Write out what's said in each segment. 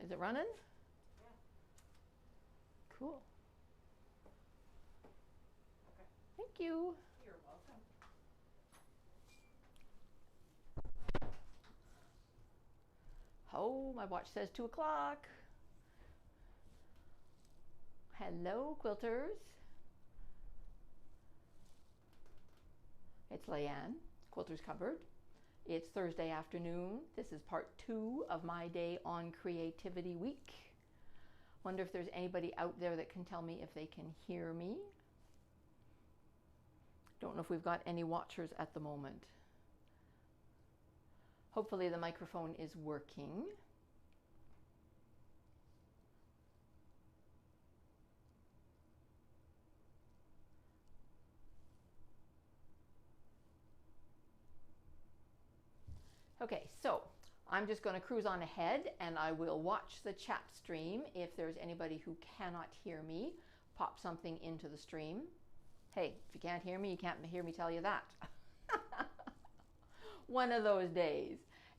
Is it running? Yeah. Cool. Okay. Thank you. You're welcome. Oh, my watch says 2 o'clock. Hello, Quilters. It's Leianne, Quilters Cupboard. It's Thursday afternoon. This is part 2 of my day on Creativity Week. Wonder if there's anybody out there that can tell me if they can hear me. Don't know if we've got any watchers at the moment. Hopefully the microphone is working. Okay, so I'm just going to cruise on ahead and I will watch the chat stream. If there's anybody who cannot hear me, pop something into the stream. Hey, if you can't hear me, you can't hear me tell you that. One of those days.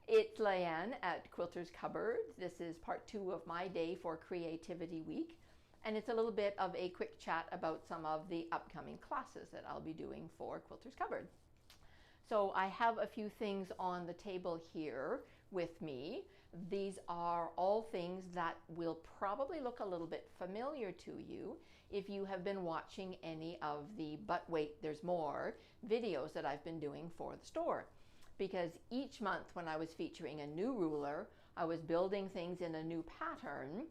It's Leianne at Quilters Cupboard. This is part 2 of my day for Creativity Week. And it's a little bit of a quick chat about some of the upcoming classes that I'll be doing for Quilters Cupboard. So I have a few things on the table here with me. These are all things that will probably look a little bit familiar to you if you have been watching any of the But Wait, There's More videos that I've been doing for the store. Because each month when I was featuring a new ruler, I was building things in a new pattern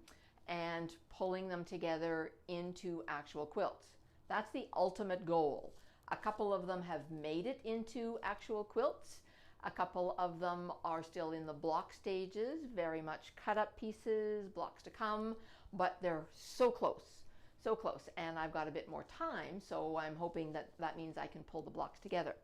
and pulling them together into actual quilts. That's the ultimate goal. A couple of them have made it into actual quilts. A couple of them are still in the block stages, very much cut up pieces, blocks to come, but they're so close, so close. And I've got a bit more time, so I'm hoping that that means I can pull the blocks together.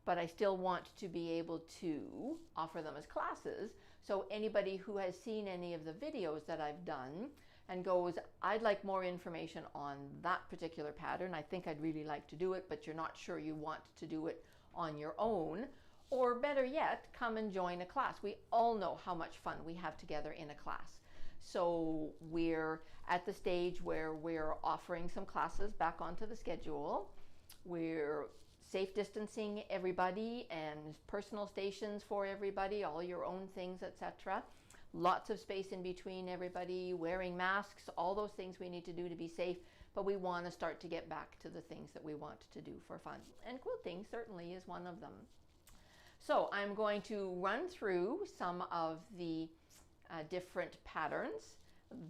But I still want to be able to offer them as classes. So anybody who has seen any of the videos that I've done and goes, I'd like more information on that particular pattern. I think I'd really like to do it, but you're not sure you want to do it on your own. Or better yet, come and join a class. We all know how much fun we have together in a class. So we're at the stage where we're offering some classes back onto the schedule. We're safe distancing everybody and personal stations for everybody, all your own things, etc. Lots of space in between everybody, wearing masks, all those things we need to do to be safe, but we want to start to get back to the things that we want to do for fun. And quilting certainly is one of them. So I'm going to run through some of the different patterns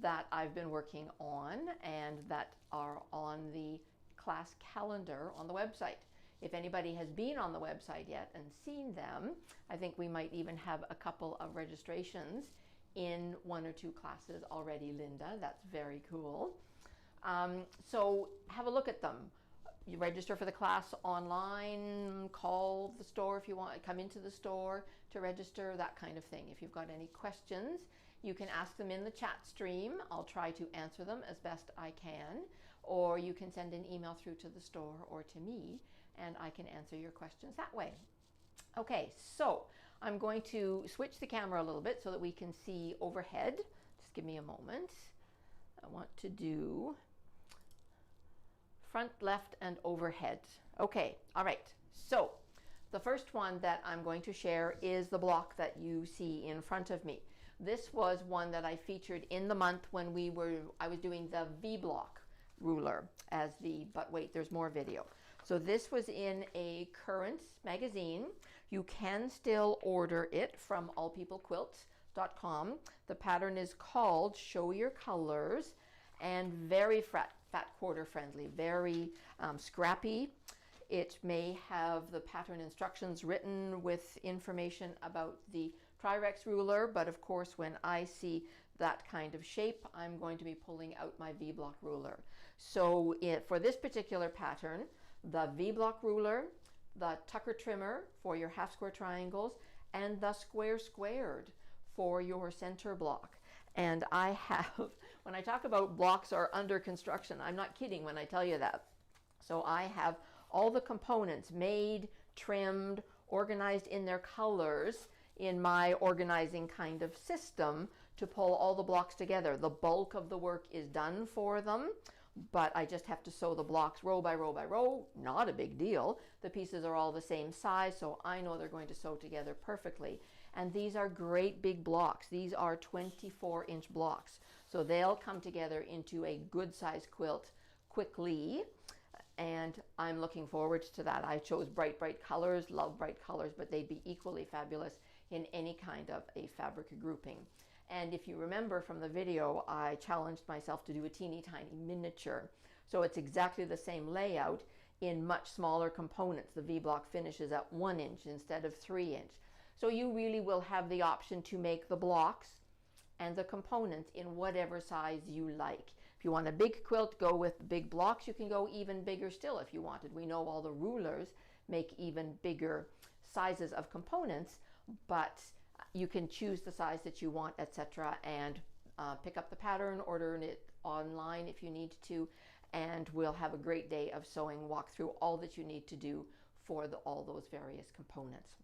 that I've been working on and that are on the class calendar on the website. If anybody has been on the website yet and seen them, I think we might even have a couple of registrations in 1 or 2 classes already, Linda. That's very cool. So have a look at them. You register for the class online, call the store if you want, come into the store to register, that kind of thing. If you've got any questions, you can ask them in the chat stream. I'll try to answer them as best I can, or you can send an email through to the store or to me, and I can answer your questions that way. Okay, so I'm going to switch the camera a little bit so that we can see overhead. Just give me a moment. I want to do front, left, and overhead. Okay, all right. So the first one that I'm going to share is the block that you see in front of me. This was one that I featured in the month when I was doing the V block ruler as the But Wait, There's More video. So this was in a current magazine. You can still order it from allpeoplequilt.com. The pattern is called Show Your Colors and very fat quarter friendly, very scrappy. It may have the pattern instructions written with information about the Tri-Rex ruler, but of course when I see that kind of shape, I'm going to be pulling out my V-block ruler. So for this particular pattern, the V-block ruler, the tucker trimmer for your half square triangles, and the square squared for your center block. And I have, when I talk about blocks are under construction, I'm not kidding when I tell you that. So I have all the components made, trimmed, organized in their colors in my organizing kind of system to pull all the blocks together. The bulk of the work is done for them, but I just have to sew the blocks row by row by row. Not a big deal. The pieces are all the same size, so I know they're going to sew together perfectly. And these are great big blocks. These are 24-inch blocks. So they'll come together into a good size quilt quickly. And I'm looking forward to that. I chose bright colors, love bright colors, but they'd be equally fabulous in any kind of a fabric grouping. And if you remember from the video, I challenged myself to do a teeny tiny miniature. So it's exactly the same layout in much smaller components. The V-block finishes at 1 inch instead of 3 inch. So you really will have the option to make the blocks and the components in whatever size you like. If you want a big quilt, go with the big blocks. You can go even bigger still if you wanted. We know all the rulers make even bigger sizes of components, but you can choose the size that you want, etc., and pick up the pattern, order it online if you need to, and we'll have a great day of sewing, walk through all that you need to do for all those various components.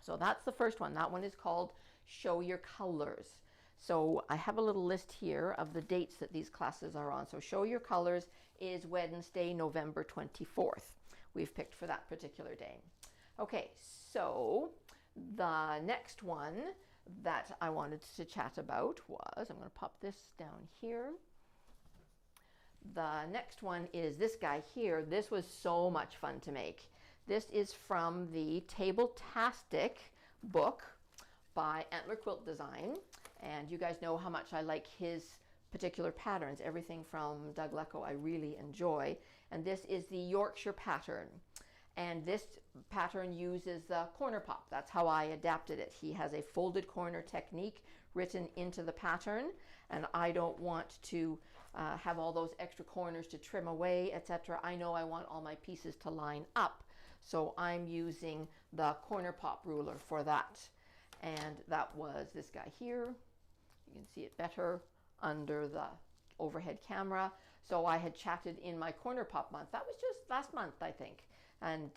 So that's the first one. That one is called Show Your Colors. So I have a little list here of the dates that these classes are on. So Show Your Colors is Wednesday, November 24th. We've picked for that particular day. Okay, so the next one that I wanted to chat about was, I'm going to pop this down here. The next one is this guy here. This was so much fun to make. This is from the Table-tastic book by Antler Quilt Design. And you guys know how much I like his particular patterns. Everything from Doug Lecko I really enjoy. And this is the Yorkshire pattern. And this pattern uses the corner pop. That's how I adapted it. He has a folded corner technique written into the pattern. And I don't want to have all those extra corners to trim away, etc. I know I want all my pieces to line up. So I'm using the corner pop ruler for that. And that was this guy here. You can see it better under the overhead camera. So I had chatted in my corner pop month. That was just last month, I think. And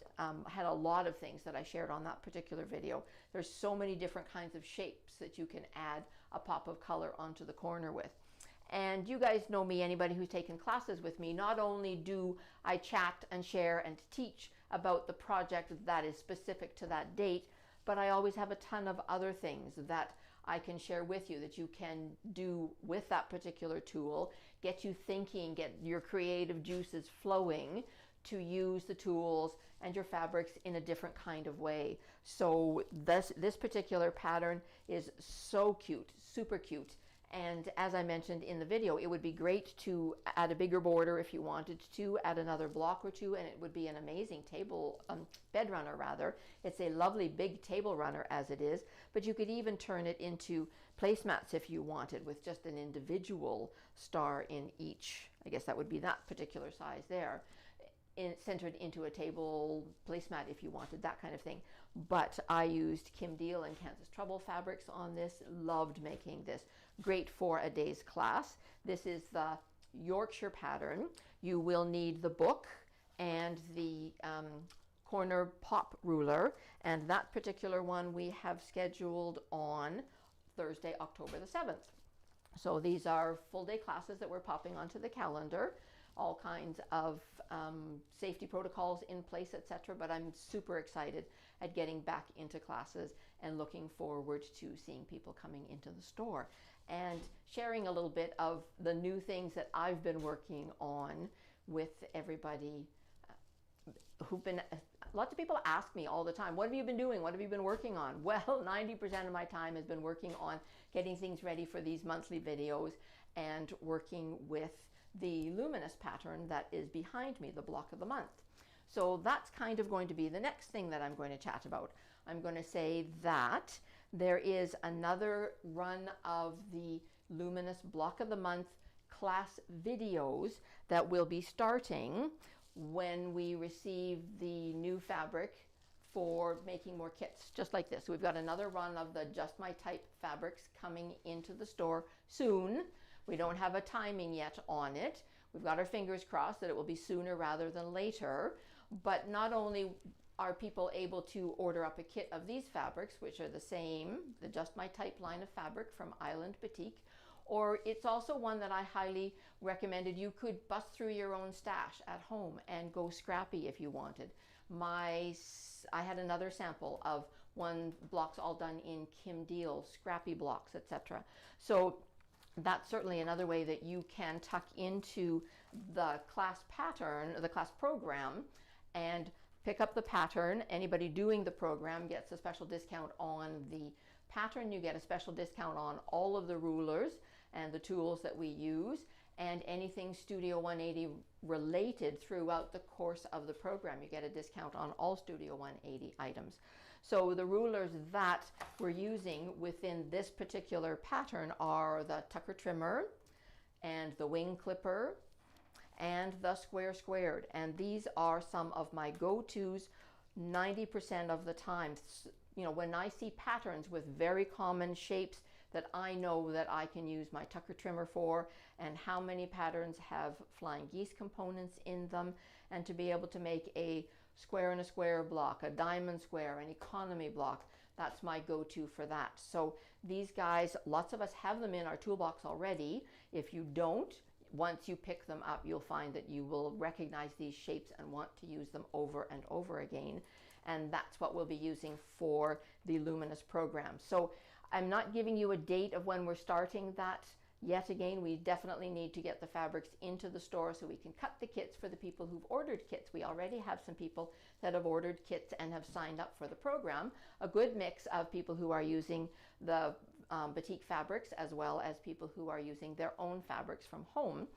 had a lot of things that I shared on that particular video. There's so many different kinds of shapes that you can add a pop of color onto the corner with. And you guys know me, anybody who's taken classes with me, not only do I chat and share and teach about the project that is specific to that date, but I always have a ton of other things that I can share with you that you can do with that particular tool, get you thinking, get your creative juices flowing to use the tools and your fabrics in a different kind of way. So this particular pattern is so cute, super cute. And as I mentioned in the video, it would be great to add a bigger border if you wanted to, add another block or two, and it would be an amazing bed runner rather. It's a lovely big table runner as it is, but you could even turn it into placemats if you wanted with just an individual star in each. I guess that would be that particular size there. Centered into a table placemat if you wanted, that kind of thing. But I used Kim Deal and Kansas Trouble fabrics on this, loved making this. Great for a day's class. This is the Yorkshire pattern. You will need the book and the corner pop ruler, and that particular one we have scheduled on Thursday, October the 7th. So these are full day classes that we're popping onto the calendar. All kinds of safety protocols in place, etc. But I'm super excited at getting back into classes and looking forward to seeing people coming into the store and sharing a little bit of the new things that I've been working on with everybody who've been, lots of people ask me all the time, what have you been doing? What have you been working on? Well, 90% of my time has been working on getting things ready for these monthly videos and working with the Luminous pattern that is behind me, the block of the month. So that's kind of going to be the next thing that I'm going to chat about. I'm going to say that there is another run of the Luminous block of the month class videos that will be starting when we receive the new fabric for making more kits just like this. So we've got another run of the Just My Type fabrics coming into the store soon. We don't have a timing yet on it. We've got our fingers crossed that it will be sooner rather than later. But not only are people able to order up a kit of these fabrics, which are the same, the Just My Type line of fabric from Island Batik, or it's also one that I highly recommended. You could bust through your own stash at home and go scrappy if you wanted. I had another sample of one blocks all done in Kim Deal, scrappy blocks, etc. So that's certainly another way that you can tuck into the class pattern, the class program, and pick up the pattern. Anybody doing the program gets a special discount on the pattern. You get a special discount on all of the rulers and the tools that we use, and anything Studio 180 related throughout the course of the program. You get a discount on all Studio 180 items. So the rulers that we're using within this particular pattern are the Tucker trimmer and the wing clipper and the square squared. And these are some of my go-tos 90% of the time. You know, when I see patterns with very common shapes that I know that I can use my Tucker trimmer for, and how many patterns have flying geese components in them, and to be able to make a square and a square block, a diamond square, an economy block, that's my go-to for that. So these guys, lots of us have them in our toolbox already. If you don't, once you pick them up, you'll find that you will recognize these shapes and want to use them over and over again. And that's what we'll be using for the Luminous program. So I'm not giving you a date of when we're starting that yet. Again, we definitely need to get the fabrics into the store so we can cut the kits for the people who've ordered kits. We already have some people that have ordered kits and have signed up for the program. A good mix of people who are using the batik fabrics, as well as people who are using their own fabrics from home.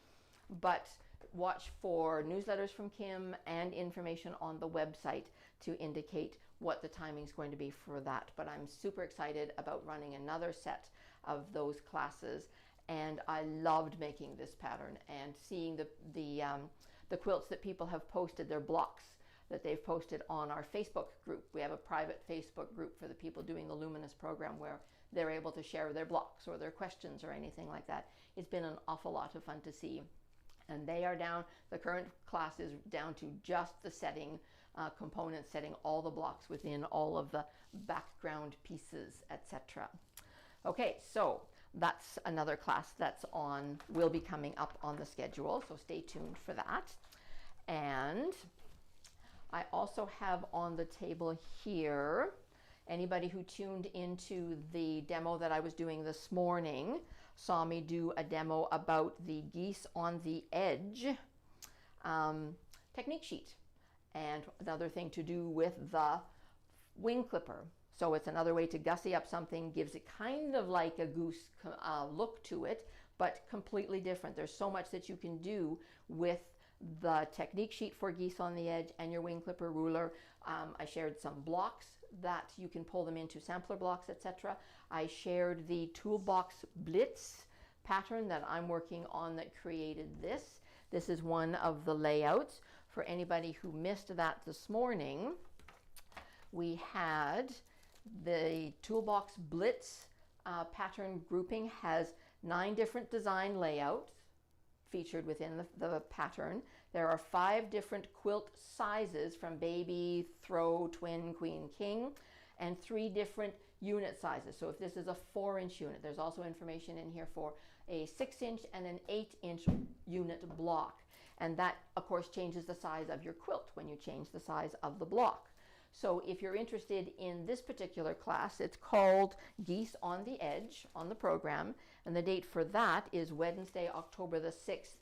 But watch for newsletters from Kim and information on the website to indicate what the timing is going to be for that. But I'm super excited about running another set of those classes, and I loved making this pattern and seeing the quilts that people have posted, their blocks that they've posted on our Facebook group. We have a private Facebook group for the people doing the Luminous program where they're able to share their blocks or their questions or anything like that. It's been an awful lot of fun to see. And they are down, the current class is down to just the setting components, setting all the blocks within all of the background pieces, etc. Okay, so that's another class that's will be coming up on the schedule, so stay tuned for that. And I also have on the table here, anybody who tuned into the demo that I was doing this morning saw me do a demo about the Geese on the Edge technique sheet, and another thing to do with the wing clipper. So it's another way to gussy up something, gives it kind of like a goose look to it, but completely different. There's so much that you can do with the technique sheet for Geese on the Edge and your wing clipper ruler. I shared some blocks that you can pull them into, sampler blocks, etc. I shared the toolbox blitz pattern that I'm working on that created this. This is one of the layouts. For anybody who missed that this morning, we had the toolbox blitz pattern grouping has 9 different design layouts featured within the pattern. There are 5 different quilt sizes, from baby, throw, twin, queen, king, and 3 different unit sizes. So if this is a 4-inch unit, there's also information in here for a 6-inch and an 8-inch unit block. And that, of course, changes the size of your quilt when you change the size of the block. So if you're interested in this particular class, it's called Geese on the Edge on the program, and the date for that is Wednesday, October the 6th.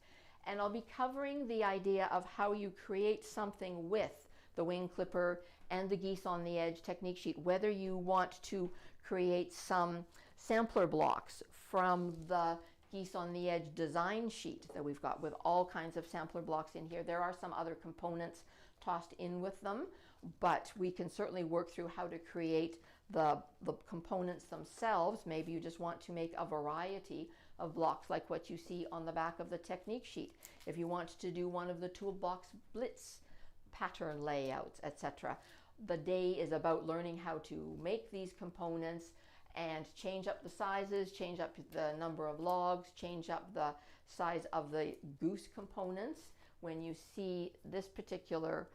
And I'll be covering the idea of how you create something with the wing clipper and the Geese on the Edge technique sheet, whether you want to create some sampler blocks from the Geese on the Edge design sheet that we've got with all kinds of sampler blocks in here. There are some other components tossed in with them, but we can certainly work through how to create the components themselves. Maybe you just want to make a variety of blocks like what you see on the back of the technique sheet. If you want to do one of the toolbox blitz pattern layouts, etc. The day is about learning how to make these components and change up the sizes, change up the number of logs, change up the size of the goose components. When you see this particular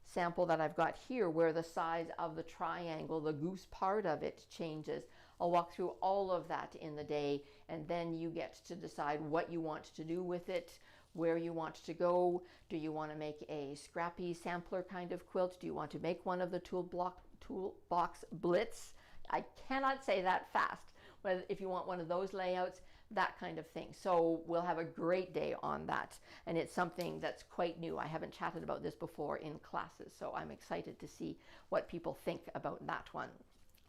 sample that I've got here where the size of the triangle, the goose part of it, changes. I'll walk through all of that in the day, and then you get to decide what you want to do with it, where you want to go. Do you want to make a scrappy sampler kind of quilt? Do you want to make one of the toolbox blitz? I cannot say that fast. But if you want one of those layouts, that kind of thing. So we'll have a great day on that. And it's something that's quite new. I haven't chatted about this before in classes, so I'm excited to see what people think about that one.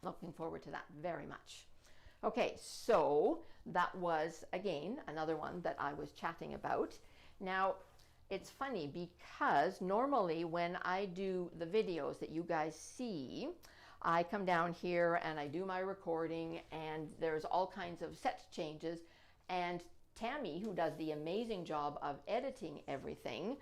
Looking forward to that very much. Okay, so that was, again, another one that I was chatting about. Now, it's funny because normally when I do the videos that you guys see, I come down here and I do my recording, and there's all kinds of set changes, and Tammy, who does the amazing job of editing everything,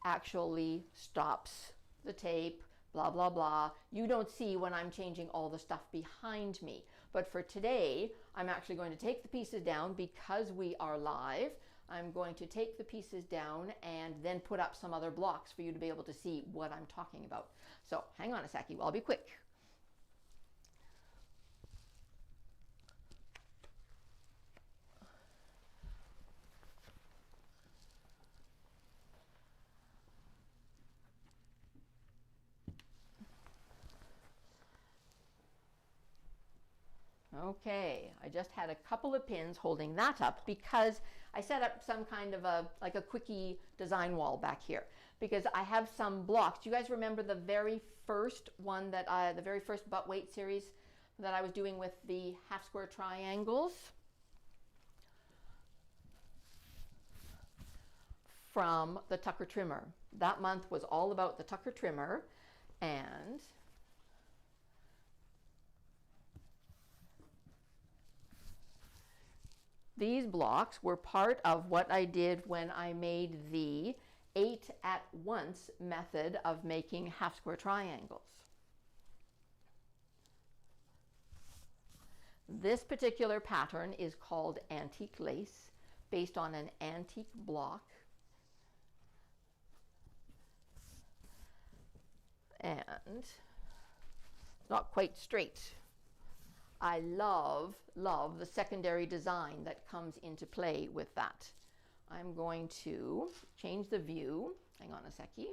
actually stops the tape, blah, blah, blah. You don't see when I'm changing all the stuff behind me. But for today, I'm actually going to take the pieces down because we are live. I'm going to take the pieces down and then put up some other blocks for you to be able to see what I'm talking about. So hang on a second, I'll be quick. Okay, I just had a couple of pins holding that up because I set up some kind of like a quickie design wall back here because I have some blocks. Do you guys remember the very first one that the very first butt weight series that I was doing with the half square triangles? From the Tucker trimmer. That month was all about the Tucker trimmer, and these blocks were part of what I did when I made the 8 at once method of making half square triangles. This particular pattern is called antique lace, based on an antique block. And not quite straight. I love the secondary design that comes into play with that. I'm going to change the view. Hang on a seckie.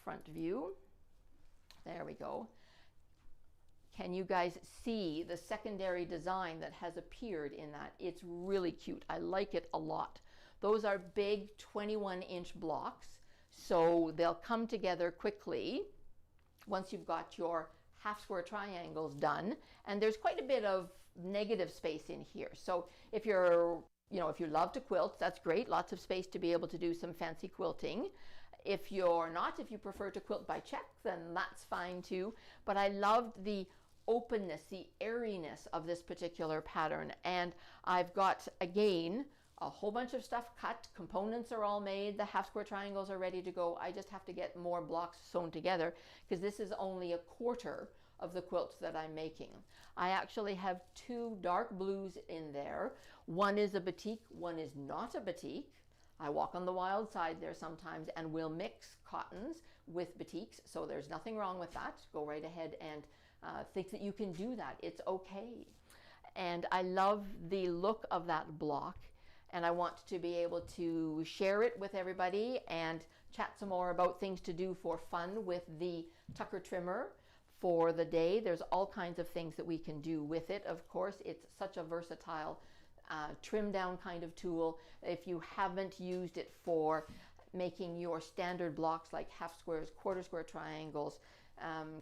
Front view. There we go. Can you guys see the secondary design that has appeared in that? It's really cute. I like it a lot. Those are big 21-inch blocks, so they'll come together quickly once you've got your half square triangles done, and there's quite a bit of negative space in here. So if you're, if you love to quilt, that's great, lots of space to be able to do some fancy quilting. If you're not, if you prefer to quilt by check, then that's fine too. But I loved the openness, the airiness of this particular pattern, and I've got, again, a whole bunch of stuff cut. Components are all made. The half square triangles are ready to go. I just have to get more blocks sewn together because this is only a quarter of the quilt that I'm making. I actually have 2 dark blues in there. One is a batik, one is not a batik. I walk on the wild side there sometimes and will mix cottons with batiks, so there's nothing wrong with that. Go right ahead and think that you can do that. It's okay. And I love the look of that block. And I want to be able to share it with everybody and chat some more about things to do for fun with the Tucker trimmer for the day. There's all kinds of things that we can do with it. Of course, it's such a versatile trim down kind of tool. If you haven't used it for making your standard blocks like half squares, quarter square triangles,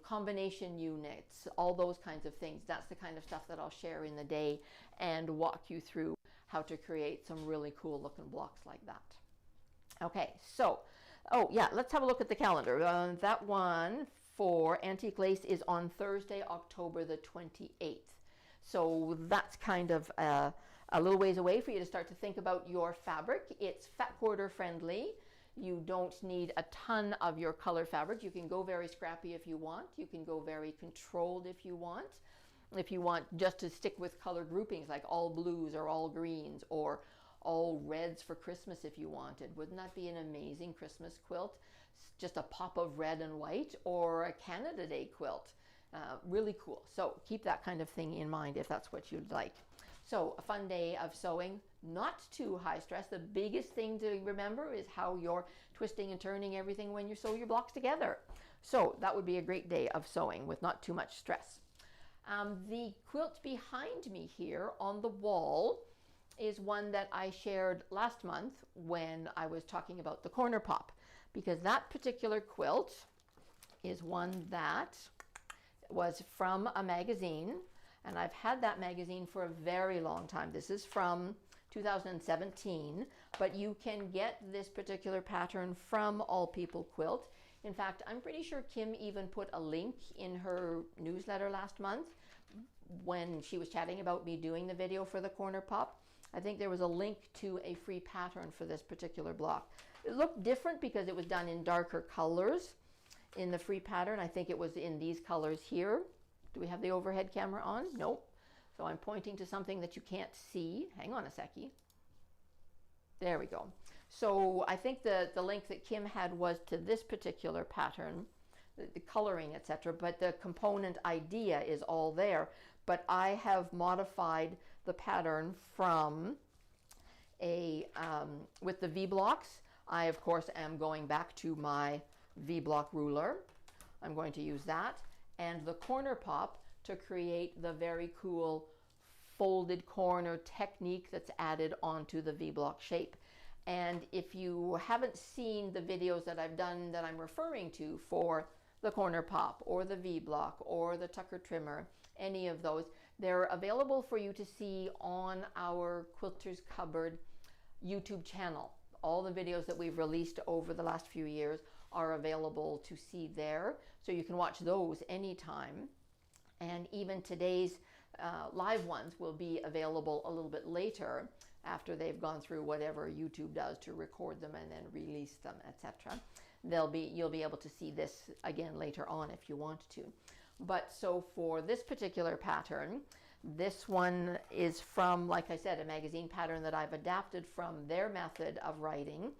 combination units, all those kinds of things, that's the kind of stuff that I'll share in the day and walk you through how to create some really cool looking blocks like that. Okay, so, oh yeah, let's have a look at the calendar. That one for Antique Lace is on Thursday, October the 28th. So that's kind of a little ways away for you to start to think about your fabric. It's fat quarter friendly. You don't need a ton of your color fabric. You can go very scrappy if you want. You can go very controlled if you want. If you want just to stick with color groupings like all blues or all greens or all reds for Christmas if you wanted. Wouldn't that be an amazing Christmas quilt? just a pop of red and white, or a Canada Day quilt. Really cool. So keep that kind of thing in mind if that's what you'd like. So a fun day of sewing, not too high stress. The biggest thing to remember is how you're twisting and turning everything when you sew your blocks together. So that would be a great day of sewing with not too much stress. The quilt behind me here on the wall is one that I shared last month when I was talking about the corner pop, because that particular quilt is one that was from a magazine, and I've had that magazine for a very long time. This is from 2017, but you can get this particular pattern from All People Quilt. In fact, I'm pretty sure Kim even put a link in her newsletter last month when she was chatting about me doing the video for the corner pop. I think there was a link to a free pattern for this particular block. It looked different because it was done in darker colors in the free pattern. I think it was in these colors here. Do we have the overhead camera on? Nope. So I'm pointing to something that you can't see. Hang on a seckie. There we go. So I think the link that Kim had was to this particular pattern, the coloring, etc. But the component idea is all there. But I have modified the pattern from a, with the V blocks. I, of course, am going back to my V block ruler. I'm going to use that. And the corner pop to create the very cool folded corner technique that's added onto the V block shape. And if you haven't seen the videos that I've done that I'm referring to for the corner pop or the V block or the Tucker trimmer, any of those, they're available for you to see on our Quilters Cupboard YouTube channel. All the videos that we've released over the last few years are available to see there, so you can watch those anytime. And even today's live ones will be available a little bit later after they've gone through whatever YouTube does to record them and then release them, etc. You'll be able to see this again later on if you want to. But so for this particular pattern, this one is from, like I said, a magazine pattern that I've adapted from their method of writing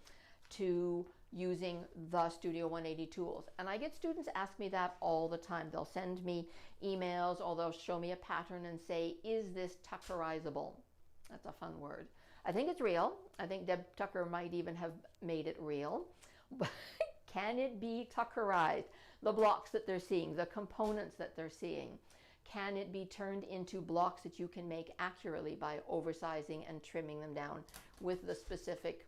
to using the Studio 180 tools. And I get students ask me that all the time. They'll send me emails or they'll show me a pattern and say, is this tuckerizable? That's a fun word. I think it's real. I think Deb Tucker might even have made it real. But can it be tuckerized? The blocks that they're seeing, the components that they're seeing, can it be turned into blocks that you can make accurately by oversizing and trimming them down with the specific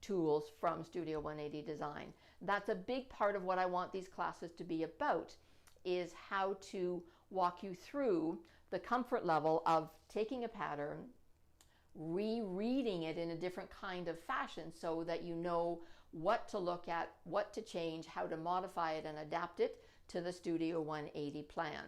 tools from Studio 180 Design? That's a big part of what I want these classes to be about, is how to walk you through the comfort level of taking a pattern, rereading it in a different kind of fashion so that you know what to look at, what to change, how to modify it and adapt it to the Studio 180 plan.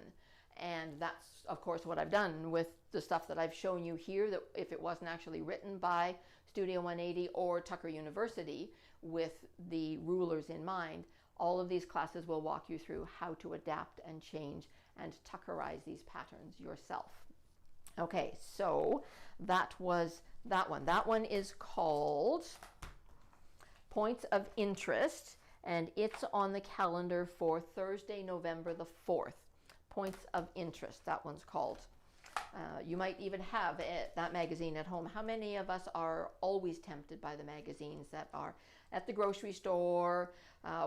And that's, of course, what I've done with the stuff that I've shown you here, that if it wasn't actually written by Studio 180 or Tucker University with the rulers in mind, all of these classes will walk you through how to adapt and change and tuckerize these patterns yourself. Okay, so that was that one. That one is called Points of Interest, and it's on the calendar for Thursday, November the 4th. Points of Interest, that one's called. You might even have that magazine at home. How many of us are always tempted by the magazines that are at the grocery store,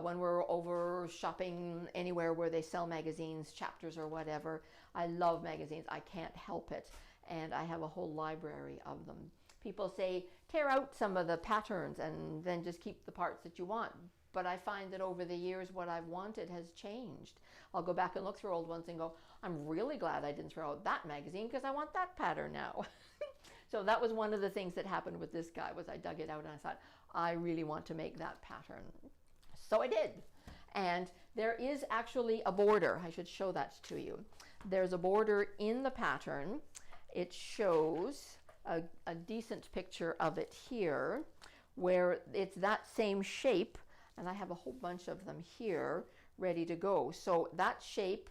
when we're over shopping anywhere where they sell magazines, chapters or whatever? I love magazines. I can't help it. And I have a whole library of them. People say, tear out some of the patterns and then just keep the parts that you want. But I find that over the years, what I've wanted has changed. I'll go back and look through old ones and go, I'm really glad I didn't throw out that magazine because I want that pattern now. So that was one of the things that happened with this guy, was I dug it out and I thought, I really want to make that pattern. So I did. And there is actually a border. I should show that to you. There's a border in the pattern. It shows a decent picture of it here, where it's that same shape, and I have a whole bunch of them here ready to go. So that shape,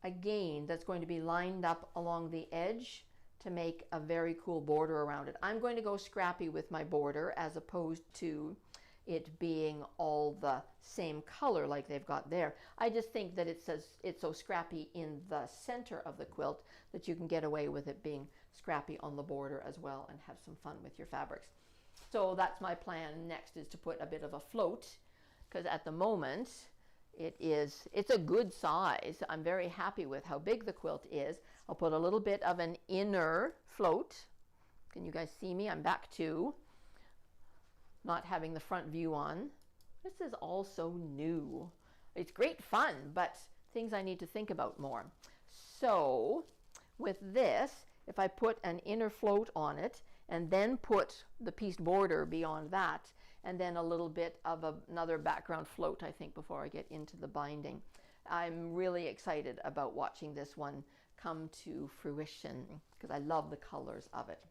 again, that's going to be lined up along the edge to make a very cool border around it. I'm going to go scrappy with my border as opposed to it being all the same color like they've got there. I just think that it says it's so scrappy in the center of the quilt that you can get away with it being scrappy on the border as well and have some fun with your fabrics. So that's my plan next, is to put a bit of a float, because at the moment it's a good size. I'm very happy with how big the quilt is. I'll put a little bit of an inner float. Can you guys see me? I'm back to not having the front view on. This is all so new. It's great fun, but things I need to think about more. So with this, if I put an inner float on it and then put the pieced border beyond that, and then a little bit of another background float, I think, before I get into the binding, I'm really excited about watching this one come to fruition, because I love the colors of it.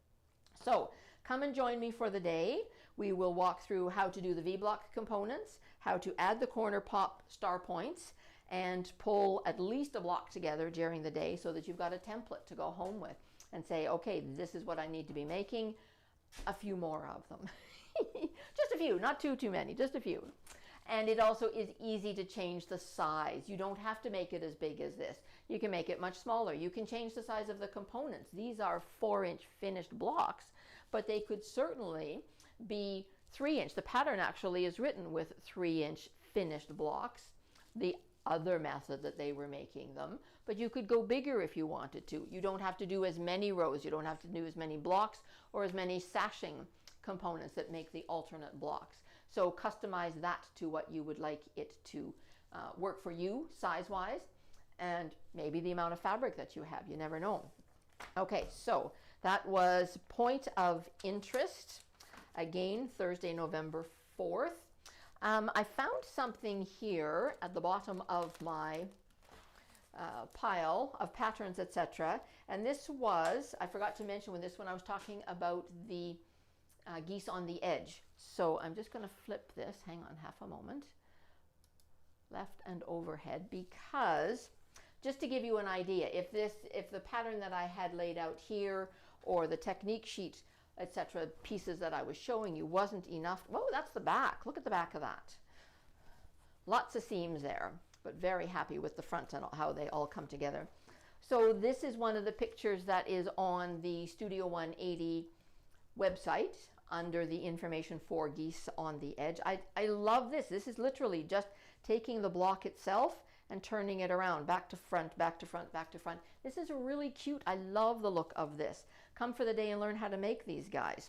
So come and join me for the day. We will walk through how to do the V-block components, how to add the corner pop star points, and pull at least a block together during the day so that you've got a template to go home with and say, okay, this is what I need to be making, a few more of them. Just a few, not too many, just a few. And it also is easy to change the size. You don't have to make it as big as this. You can make it much smaller. You can change the size of the components. These are 4-inch finished blocks, but they could certainly be 3-inch. The pattern actually is written with 3-inch finished blocks, the other method that they were making them, but you could go bigger if you wanted to. You don't have to do as many rows. You don't have to do as many blocks or as many sashing components that make the alternate blocks. So customize that to what you would like it to work for you size-wise, and maybe the amount of fabric that you have. You never know. Okay, so that was Point of Interest. Again, Thursday, November 4th. I found something here at the bottom of my pile of patterns, etc. And this was, I forgot to mention with this one, I was talking about the geese on the edge. So I'm just going to flip this, hang on half a moment, left and overhead, because just to give you an idea, if the pattern that I had laid out here, or the technique sheet, etc., pieces that I was showing you wasn't enough. Whoa, that's the back. Look at the back of that. Lots of seams there, but very happy with the front and how they all come together. So this is one of the pictures that is on the Studio 180 website under the information for Geese on the Edge. I love this. This is literally just taking the block itself and turning it around, back to front, back to front, back to front. This is really cute. I love the look of this. Come for the day and learn how to make these guys.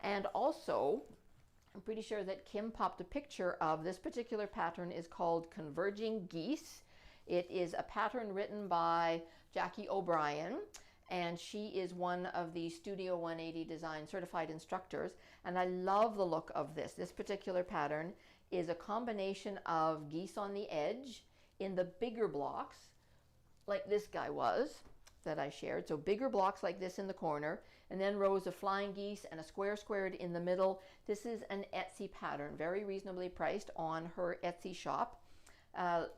And also, I'm pretty sure that Kim popped a picture of this particular pattern. Is called Converging Geese. It is a pattern written by Jackie O'Brien, and she is one of the Studio 180 Design certified instructors, and I love the look of this. This particular pattern is a combination of geese on the edge in the bigger blocks, like this guy was, that I shared. So bigger blocks like this in the corner, and then rows of flying geese and a square squared in the middle. This is an Etsy pattern, very reasonably priced on her Etsy shop.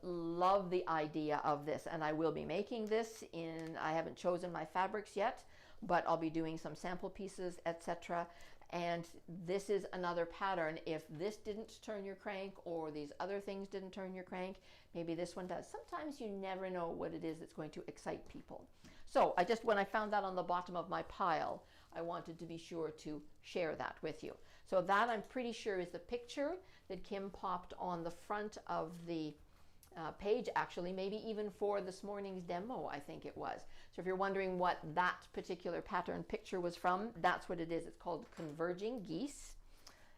Love the idea of this, and I will be making this I haven't chosen my fabrics yet, but I'll be doing some sample pieces, etc. And this is another pattern. If this didn't turn your crank, or these other things didn't turn your crank, maybe this one does. Sometimes you never know what it is that's going to excite people. So when I found that on the bottom of my pile, I wanted to be sure to share that with you. So that, I'm pretty sure, is the picture that Kim popped on the front of the page, actually, maybe even for this morning's demo, I think it was. So if you're wondering what that particular pattern picture was from, that's what it is. It's called Converging Geese,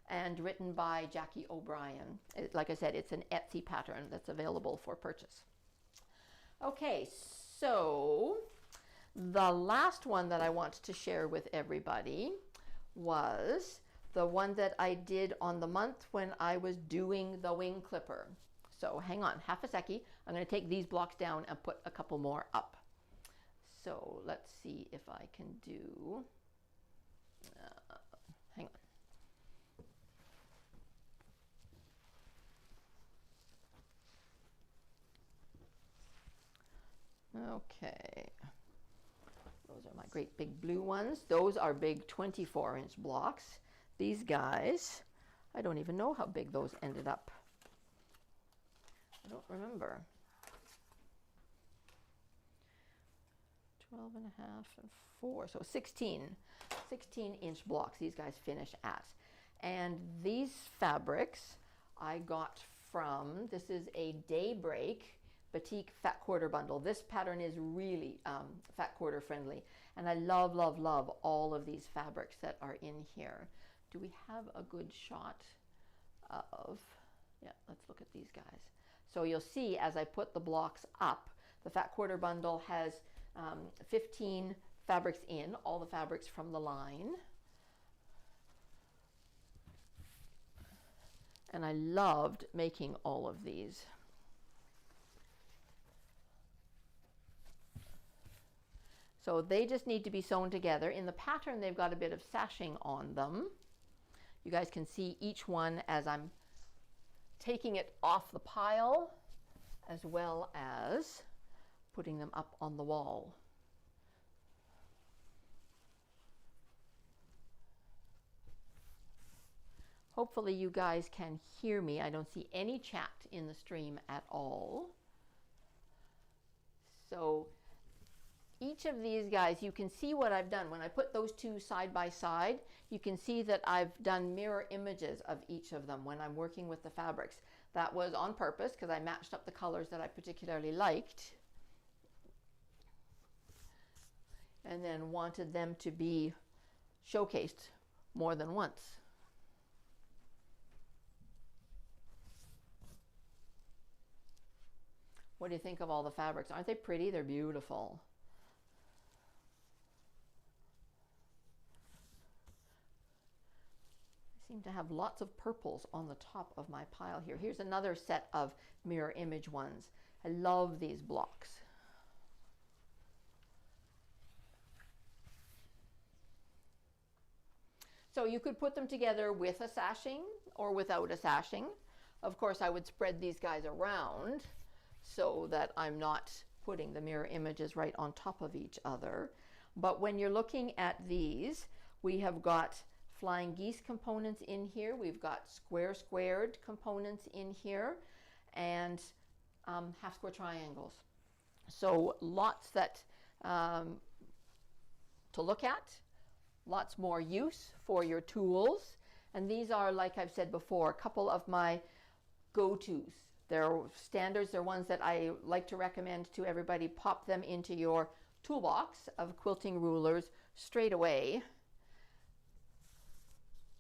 and written by Jackie O'Brien. Like I said, it's an Etsy pattern that's available for purchase. Okay, so the last one that I want to share with everybody was the one that I did on the month when I was doing the wing clipper. So hang on, half a seckie. I'm going to take these blocks down and put a couple more up. So let's see if I can do, hang on. Okay. Those are my great big blue ones. Those are big 24-inch blocks. These guys, I don't even know how big those ended up. I don't remember. 12 and a half and 4, so 16-inch blocks these guys finish at. And these fabrics I got from, this is a Daybreak Batik Fat Quarter bundle. This pattern is really fat quarter friendly, and I love, love, love all of these fabrics that are in here. Do we have a good shot of, yeah, let's look at these guys. So you'll see as I put the blocks up, the Fat Quarter bundle has 15 fabrics in, all the fabrics from the line. And I loved making all of these. So they just need to be sewn together. In the pattern, they've got a bit of sashing on them. You guys can see each one as I'm taking it off the pile, as well as putting them up on the wall. Hopefully you guys can hear me. I don't see any chat in the stream at all. So each of these guys, you can see what I've done. When I put those two side by side, you can see that I've done mirror images of each of them when I'm working with the fabrics. That was on purpose because I matched up the colors that I particularly liked, and then wanted them to be showcased more than once. What do you think of all the fabrics? Aren't they pretty? They're beautiful. I seem to have lots of purples on the top of my pile here. Here's another set of mirror image ones. I love these blocks. So you could put them together with a sashing or without a sashing. Of course, I would spread these guys around so that I'm not putting the mirror images right on top of each other. But when you're looking at these, we have got flying geese components in here. We've got squared components in here, and half square triangles. So lots that to look at, lots more use for your tools. And these are, like I've said before, a couple of my go-tos. They're standards, they're ones that I like to recommend to everybody. Pop them into your toolbox of quilting rulers straight away,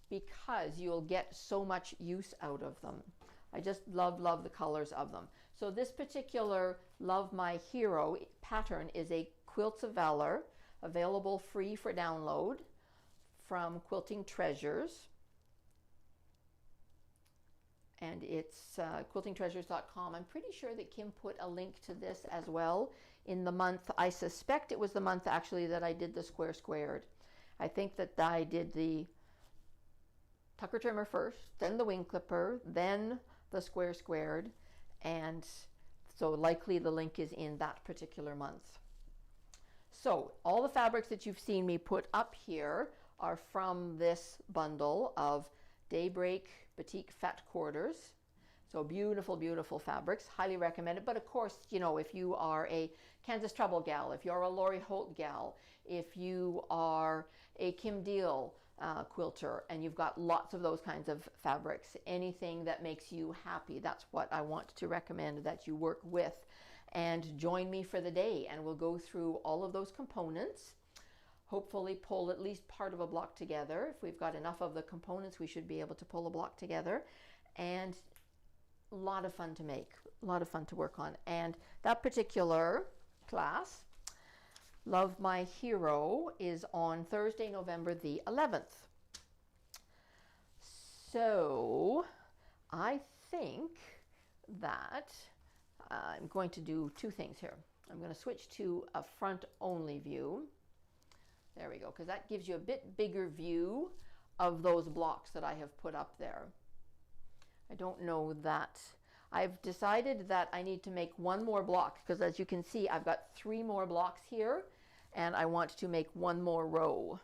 because you'll get so much use out of them. I just love, love the colors of them. So this particular Love My Hero pattern is a Quilts of Valor, available free for download from Quilting Treasures. And it's quiltingtreasures.com. I'm pretty sure that Kim put a link to this as well in the month. I suspect it was the month actually that I did the squared. I think that I did the tucker trimmer first, then the wing clipper, then the squared, and so likely the link is in that particular month. So all the fabrics that you've seen me put up here are from this bundle of Daybreak Batik Fat Quarters. So beautiful, beautiful fabrics, highly recommended. But of course, you know, if you are a Kansas Trouble gal, if you're a Lori Holt gal, if you are a Kim Deal quilter, and you've got lots of those kinds of fabrics, anything that makes you happy, that's what I want to recommend that you work with. And join me for the day, and we'll go through all of those components. Hopefully pull at least part of a block together. If we've got enough of the components, we should be able to pull a block together. And a lot of fun to make, a lot of fun to work on. And that particular class, Love My Hero, is on Thursday, November the 11th. So I think that I'm going to do two things here. I'm going to switch to a front only view. There we go, because that gives you a bit bigger view of those blocks that I have put up there. I don't know that. I've decided that I need to make one more block, because as you can see, I've got 3 more blocks here, and I want to make one more row.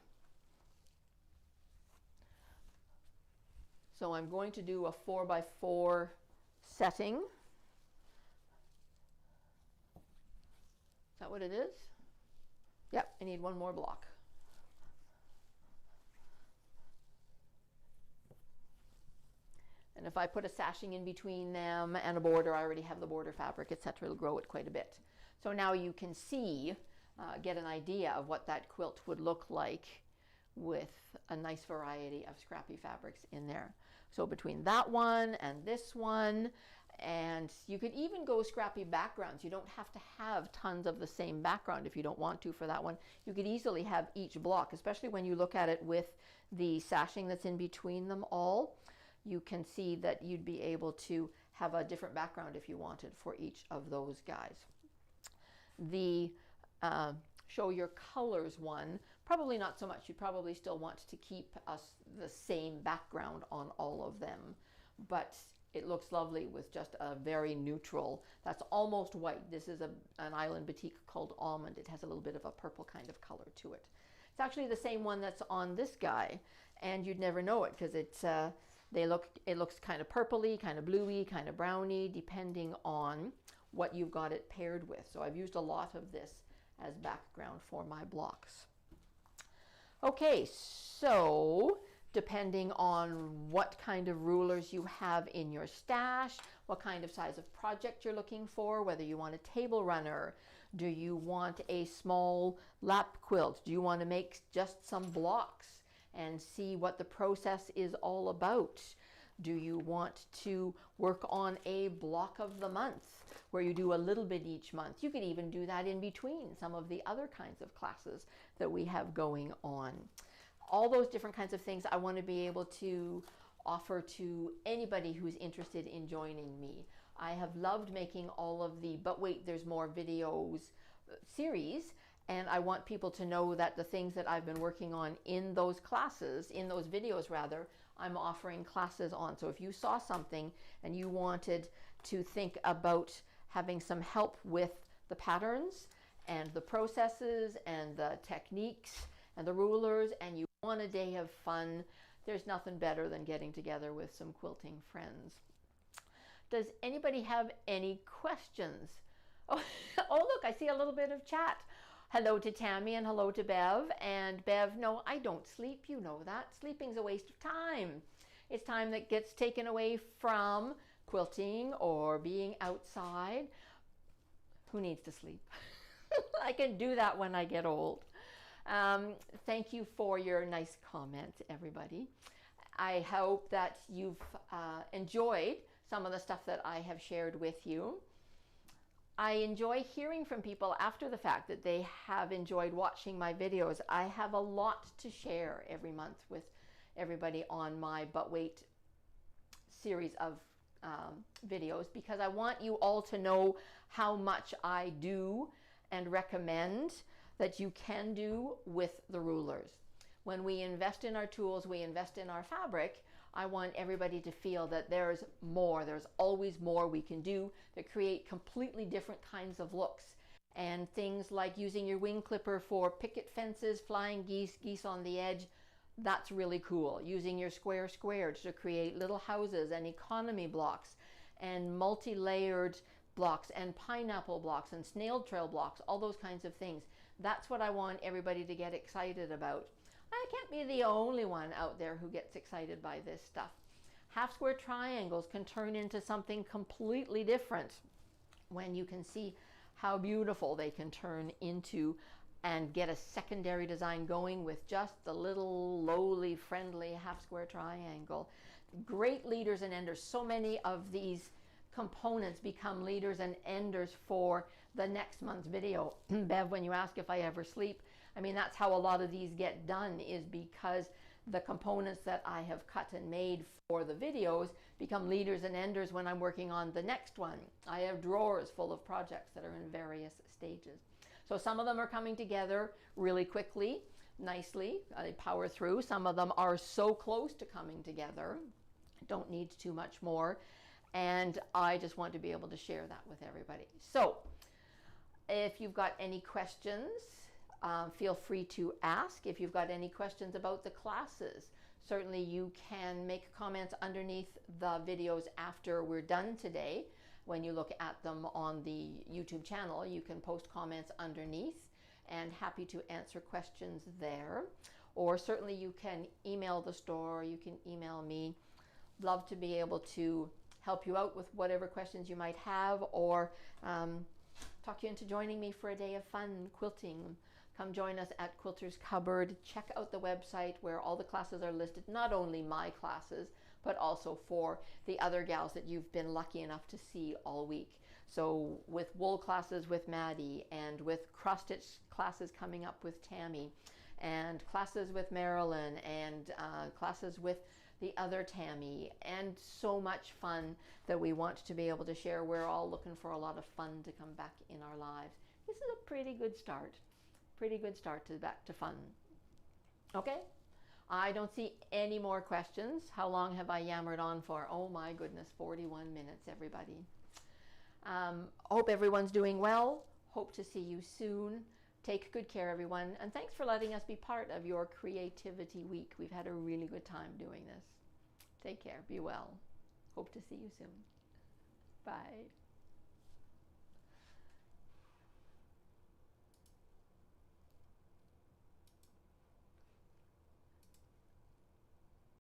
So I'm going to do a 4x4 setting. Is that what it is? Yep, I need one more block. And if I put a sashing in between them and a border, I already have the border fabric, etc., it'll grow it quite a bit. So now you can see, get an idea of what that quilt would look like with a nice variety of scrappy fabrics in there. So between that one and this one, and you could even go scrappy backgrounds. You don't have to have tons of the same background if you don't want to for that one. You could easily have each block, especially when you look at it with the sashing that's in between them all. You can see that you'd be able to have a different background if you wanted for each of those guys. The show your colors one, probably not so much. You'd probably still want to keep the same background on all of them, but it looks lovely with just a very neutral, that's almost white. This is an island batik called Almond. It has a little bit of a purple kind of color to it. It's actually the same one that's on this guy, and you'd never know it because it's it looks kind of purpley, kind of bluey, kind of browny, depending on what you've got it paired with. So I've used a lot of this as background for my blocks. Okay, so depending on what kind of rulers you have in your stash, what kind of size of project you're looking for, whether you want a table runner, do you want a small lap quilt, do you want to make just some blocks and see what the process is all about? Do you want to work on a block of the month where you do a little bit each month? You could even do that in between some of the other kinds of classes that we have going on. All those different kinds of things I want to be able to offer to anybody who's interested in joining me. I have loved making all of the But Wait, There's More videos series, and I want people to know that the things that I've been working on in those classes, in those videos rather, I'm offering classes on. So if you saw something and you wanted to think about having some help with the patterns and the processes and the techniques and the rulers, and you want a day of fun, there's nothing better than getting together with some quilting friends. Does anybody have any questions? Oh, look, I see a little bit of chat. Hello to Tammy and hello to Bev. And Bev, no, I don't sleep. You know that. Sleeping's a waste of time. It's time that gets taken away from quilting or being outside. Who needs to sleep? I can do that when I get old. Thank you for your nice comment, everybody. I hope that you've enjoyed some of the stuff that I have shared with you. I enjoy hearing from people after the fact that they have enjoyed watching my videos. I have a lot to share every month with everybody on my But Wait series of videos, because I want you all to know how much I do and recommend that you can do with the rulers. When we invest in our tools, we invest in our fabric, I want everybody to feel that there's more. There's always more we can do that create completely different kinds of looks. And things like using your wing clipper for picket fences, flying geese, geese on the edge, that's really cool. Using your square squares to create little houses and economy blocks and multi-layered blocks and pineapple blocks and snail trail blocks, all those kinds of things. That's what I want everybody to get excited about. I can't be the only one out there who gets excited by this stuff. Half square triangles can turn into something completely different when you can see how beautiful they can turn into and get a secondary design going with just the little lowly friendly half square triangle. Great leaders and enders. So many of these components become leaders and enders for the next month's video. Bev, when you ask if I ever sleep, I mean, that's how a lot of these get done, is because the components that I have cut and made for the videos become leaders and enders when I'm working on the next one. I have drawers full of projects that are in various stages. So some of them are coming together really quickly, nicely. They power through. Some of them are so close to coming together, don't need too much more. And I just want to be able to share that with everybody. So if you've got any questions, feel free to ask. If you've got any questions about the classes, Certainly you can make comments underneath the videos after we're done today. When you look at them on the YouTube channel, you can post comments underneath, and happy to answer questions there. Or certainly you can email the store, you can email me. Love to be able to help you out with whatever questions you might have, or talk you into joining me for a day of fun quilting. Come join us at Quilters Cupboard. Check out the website where all the classes are listed, not only my classes, but also for the other gals that you've been lucky enough to see all week. So with wool classes with Maddie, and with cross stitch classes coming up with Tammy, and classes with Marilyn, and classes with the other Tammy, and so much fun that we want to be able to share. We're all looking for a lot of fun to come back in our lives. This is a pretty good start. Pretty good start to back to fun. Okay, I don't see any more questions. How long have I yammered on for? Oh my goodness, 41 minutes, everybody. Hope everyone's doing well. Hope to see you soon. Take good care, everyone, and thanks for letting us be part of your Creativity Week. We've had a really good time doing this. Take care. Be well. Hope to see you soon. Bye.